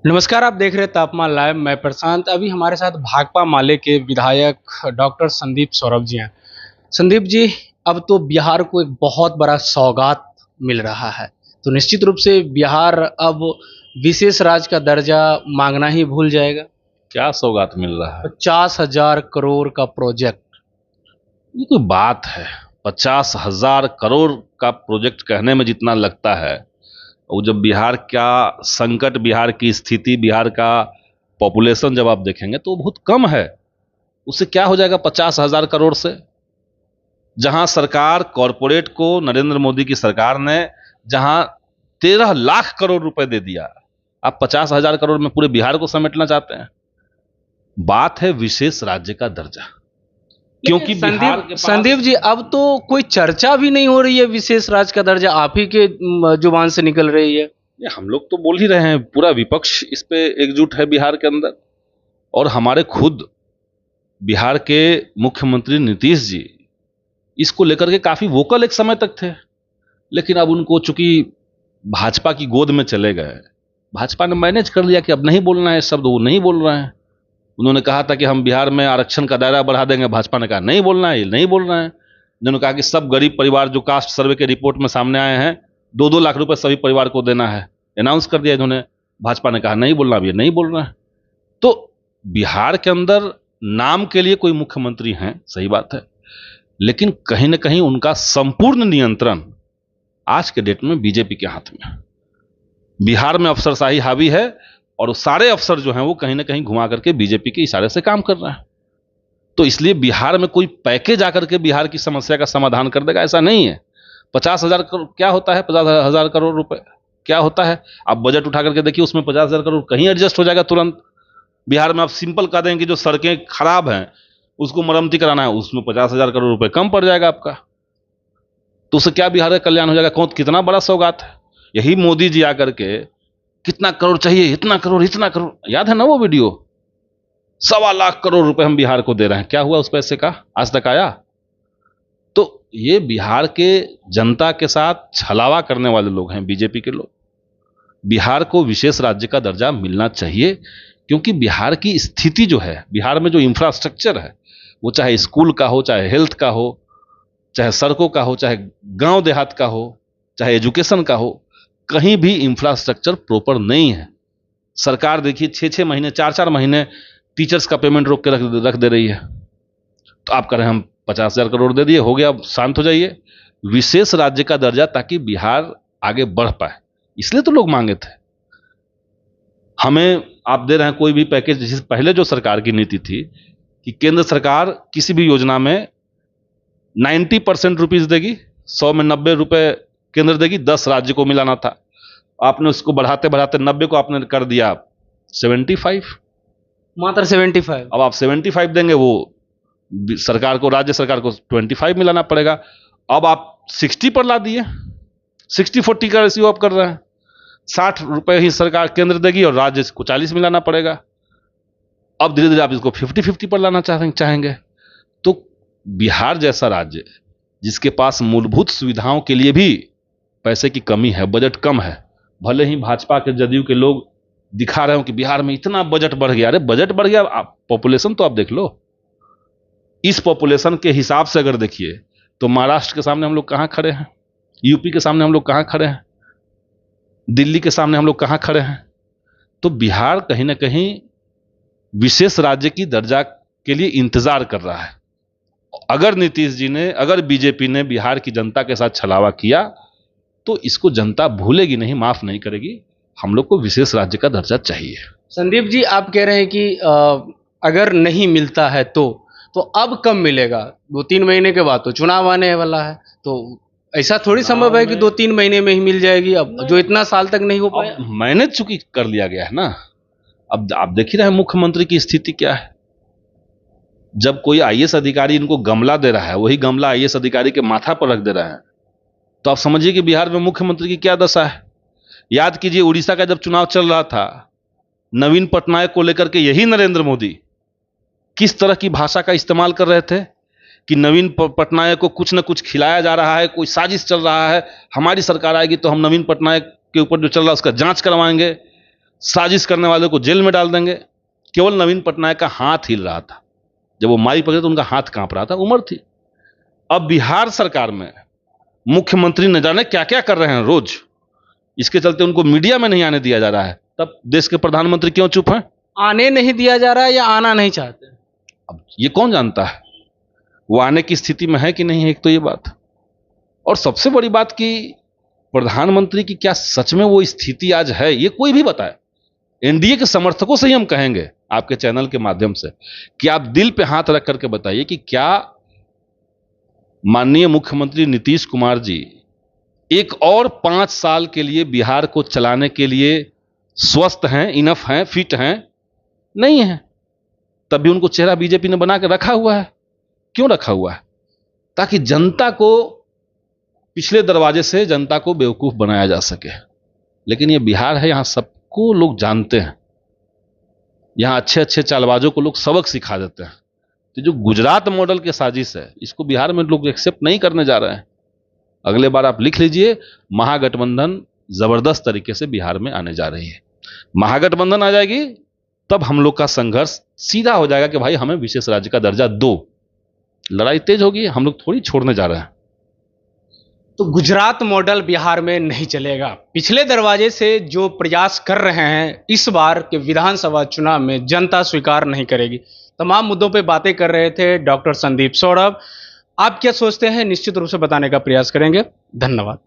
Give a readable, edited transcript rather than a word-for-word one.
नमस्कार, आप देख रहे हैं तापमान लाइव। मैं प्रशांत। अभी हमारे साथ भाकपा माले के विधायक डॉक्टर संदीप सौरभ जी हैं। संदीप जी, अब तो बिहार को एक बहुत बड़ा सौगात मिल रहा है, तो निश्चित रूप से बिहार अब विशेष राज्य का दर्जा मांगना ही भूल जाएगा। क्या सौगात मिल रहा है? 50,000 करोड़ का प्रोजेक्ट। ये कोई बात है? 50,000 करोड़ का प्रोजेक्ट कहने में जितना लगता है, वो जब बिहार का संकट, बिहार की स्थिति, बिहार का पॉपुलेशन जब आप देखेंगे तो वो बहुत कम है। उससे क्या हो जाएगा 50,000 करोड़ से? जहां सरकार कॉरपोरेट को, नरेंद्र मोदी की सरकार ने जहां 13 लाख करोड़ रुपए दे दिया, आप 50,000 करोड़ में पूरे बिहार को समेटना चाहते हैं? बात है विशेष राज्य का दर्जा, क्योंकि लेकिन बिहार के संदीप पास संदीप जी, अब तो कोई चर्चा भी नहीं हो रही है विशेष राज्य का दर्जा, आप ही के जुबान से निकल रही है। ये हम लोग तो बोल ही रहे हैं, पूरा विपक्ष इस पे एकजुट है बिहार के अंदर। और हमारे खुद बिहार के मुख्यमंत्री नीतीश जी इसको लेकर के काफी वोकल एक समय तक थे, लेकिन अब उनको चूंकि भाजपा की गोद में चले गए, भाजपा ने मैनेज कर लिया कि अब नहीं बोलना है शब्द, वो नहीं बोल रहे हैं। उन्होंने कहा था कि हम बिहार में आरक्षण का दायरा बढ़ा देंगे, भाजपा ने कहा नहीं बोलना है, ये नहीं बोल रहे हैं। उन्होंने कहा कि सब गरीब परिवार जो कास्ट सर्वे के रिपोर्ट में सामने आए हैं, 2-2 लाख रुपए सभी परिवार को देना है, अनाउंस कर दिया इन्होंने। भाजपा ने कहा नहीं बोलना, अब ये नहीं बोल रहे हैं। तो बिहार के अंदर नाम के लिए कोई मुख्यमंत्री हैं, सही बात है, लेकिन कहीं ना कहीं उनका संपूर्ण नियंत्रण आज के डेट में बीजेपी के हाथ में है। बिहार में अफसरशाही हावी है, और सारे अफसर जो हैं वो कहीं ना कहीं घुमा करके बीजेपी के इशारे से काम कर रहे हैं। तो इसलिए बिहार में कोई पैकेज आकर के बिहार की समस्या का समाधान कर देगा, ऐसा नहीं है। 50,000 करोड़ क्या होता है? 50,000 करोड़ रुपए क्या होता है? आप बजट उठा करके देखिए, उसमें 50,000 करोड़ कहीं एडजस्ट हो जाएगा तुरंत। बिहार में आप सिंपल कह देंगे कि जो सड़कें खराब हैं उसको मरम्मती कराना है, उसमें 50,000 करोड़ रुपए कम पड़ जाएगा आपका। तो उससे क्या बिहार का कल्याण हो जाएगा? कौन कितना बड़ा सौगात है। यही मोदी जी आकर के कितना करोड़ चाहिए, इतना करोड़, इतना करोड़, याद है ना वो वीडियो? 1.25 लाख करोड़ रुपए हम बिहार को दे रहे हैं, क्या हुआ उस पैसे का? आज तक आया? तो ये बिहार के जनता के साथ छलावा करने वाले लोग हैं, बीजेपी के लोग। बिहार को विशेष राज्य का दर्जा मिलना चाहिए, क्योंकि बिहार की स्थिति जो है, बिहार में जो इंफ्रास्ट्रक्चर है, वो चाहे स्कूल का हो, चाहे हेल्थ का हो, चाहे सड़कों का हो, चाहे गांव देहात का हो, चाहे एजुकेशन का हो, कहीं भी इंफ्रास्ट्रक्चर प्रॉपर नहीं है। सरकार देखिए 6-6 महीने, 4-4 महीने टीचर्स का पेमेंट रोक के रख दे रही है। तो आप कह रहे हैं हम 50,000 करोड़ दे दिए, हो गया, अब शांत हो जाइए। विशेष राज्य का दर्जा, ताकि बिहार आगे बढ़ पाए, इसलिए तो लोग मांगे थे। हमें आप दे रहे हैं कोई भी पैकेज। जैसे पहले जो सरकार की नीति थी कि केंद्र सरकार किसी भी योजना में 90% रुपीज देगी, 100 में 90 रुपए केंद्र देगी, 10 राज्य को मिलाना था। आपने उसको बढ़ाते बढ़ाते 90 को आपने कर दिया 75। मात्र 75। अब आप 75 देंगे, वो सरकार को, राज्य सरकार को 25 मिलाना पड़ेगा। अब आप 60 पर ला दिए, 60-40 का रेशियो आप कर रहे हैं। 60 रुपए ही सरकार केंद्र देगी और राज्य को 40 मिलाना पड़ेगा। अब धीरे धीरे आप इसको 50-50 पर लाना चाहेंगे। तो बिहार जैसा राज्य, जिसके पास मूलभूत सुविधाओं के लिए भी पैसे की कमी है, बजट कम है, भले ही भाजपा के, जदयू के लोग दिखा रहे हो कि बिहार में इतना बजट बढ़ गया। अरे बजट बढ़ गया, पॉपुलेशन तो आप देख लो। इस पॉपुलेशन के हिसाब से अगर देखिए तो महाराष्ट्र के सामने हम लोग कहां खड़े हैं, यूपी के सामने हम लोग कहां खड़े हैं, दिल्ली के सामने हम लोग कहां खड़े हैं। तो बिहार कहीं ना कहीं विशेष राज्य की दर्जा के लिए इंतजार कर रहा है। अगर नीतीश जी ने, अगर बीजेपी ने बिहार की जनता के साथ छलावा किया, तो इसको जनता भूलेगी नहीं, माफ नहीं करेगी। हम लोग को विशेष राज्य का दर्जा चाहिए। संदीप जी, आप कह रहे हैं कि अगर नहीं मिलता है तो अब कब मिलेगा? 2-3 महीने के बाद तो चुनाव आने वाला है, तो ऐसा थोड़ी संभव है कि 2-3 महीने में ही मिल जाएगी, अब जो इतना साल तक नहीं हो पाया। मैनेज चूंकि कर लिया गया है ना। अब आप देख ही रहे हैं मुख्यमंत्री की स्थिति क्या है। जब कोई आईएएस अधिकारी इनको गमला दे रहा है, वही गमला आईएएस अधिकारी के माथा पर रख दे रहा है, तो आप समझिए कि बिहार में मुख्यमंत्री की क्या दशा है। याद कीजिए, उड़ीसा का जब चुनाव चल रहा था, नवीन पटनायक को लेकर के यही नरेंद्र मोदी किस तरह की भाषा का इस्तेमाल कर रहे थे कि नवीन पटनायक को कुछ न कुछ खिलाया जा रहा है, कोई साजिश चल रहा है, हमारी सरकार आएगी तो हम नवीन पटनायक के ऊपर जो चल रहा है उसका जांच करवाएंगे। साजिश करने वाले को जेल में डाल देंगे। केवल नवीन पटनायक का हाथ हिल रहा था, जब वो माइक पकड़े तो उनका हाथ कांप रहा था, उम्र थी। अब बिहार सरकार में मुख्यमंत्री न जाने क्या क्या कर रहे हैं रोज, इसके चलते उनको मीडिया में नहीं आने दिया जा रहा है। तब देश के प्रधानमंत्री क्यों चुप हैं? आने नहीं दिया जा रहा है या आना नहीं चाहते? अब ये कौन जानता है वो आने की स्थिति में है कि नहीं है, एक तो ये बात। और सबसे बड़ी बात कि प्रधानमंत्री की क्या सच में वो स्थिति आज है, ये कोई भी बताए। एनडीए के समर्थकों से ही हम कहेंगे आपके चैनल के माध्यम से कि आप दिल पे हाथ रख करके बताइए कि क्या माननीय मुख्यमंत्री नीतीश कुमार जी एक और 5 साल के लिए बिहार को चलाने के लिए स्वस्थ हैं, इनफ हैं, फिट हैं? नहीं है। तब भी उनको चेहरा बीजेपी ने बना के रखा हुआ है। क्यों रखा हुआ है? ताकि जनता को पिछले दरवाजे से जनता को बेवकूफ बनाया जा सके। लेकिन ये बिहार है, यहां सबको लोग जानते हैं, यहां अच्छे अच्छे चालबाजों को लोग सबक सिखा देते हैं। तो जो गुजरात मॉडल के साजिश है, इसको बिहार में लोग एक्सेप्ट नहीं करने जा रहे हैं। अगले बार आप लिख लीजिए, महागठबंधन जबरदस्त तरीके से बिहार में आने जा रही है। महागठबंधन आ जाएगी तब हम लोग का संघर्ष सीधा हो जाएगा कि भाई हमें विशेष राज्य का दर्जा दो। लड़ाई तेज होगी, हम लोग थोड़ी छोड़ने जा रहे हैं। तो गुजरात मॉडल बिहार में नहीं चलेगा। पिछले दरवाजे से जो प्रयास कर रहे हैं, इस बार के विधानसभा चुनाव में जनता स्वीकार नहीं करेगी। तमाम मुद्दों पे बातें कर रहे थे डॉक्टर संदीप सौरभ। आप क्या सोचते हैं, निश्चित रूप से बताने का प्रयास करेंगे। धन्यवाद।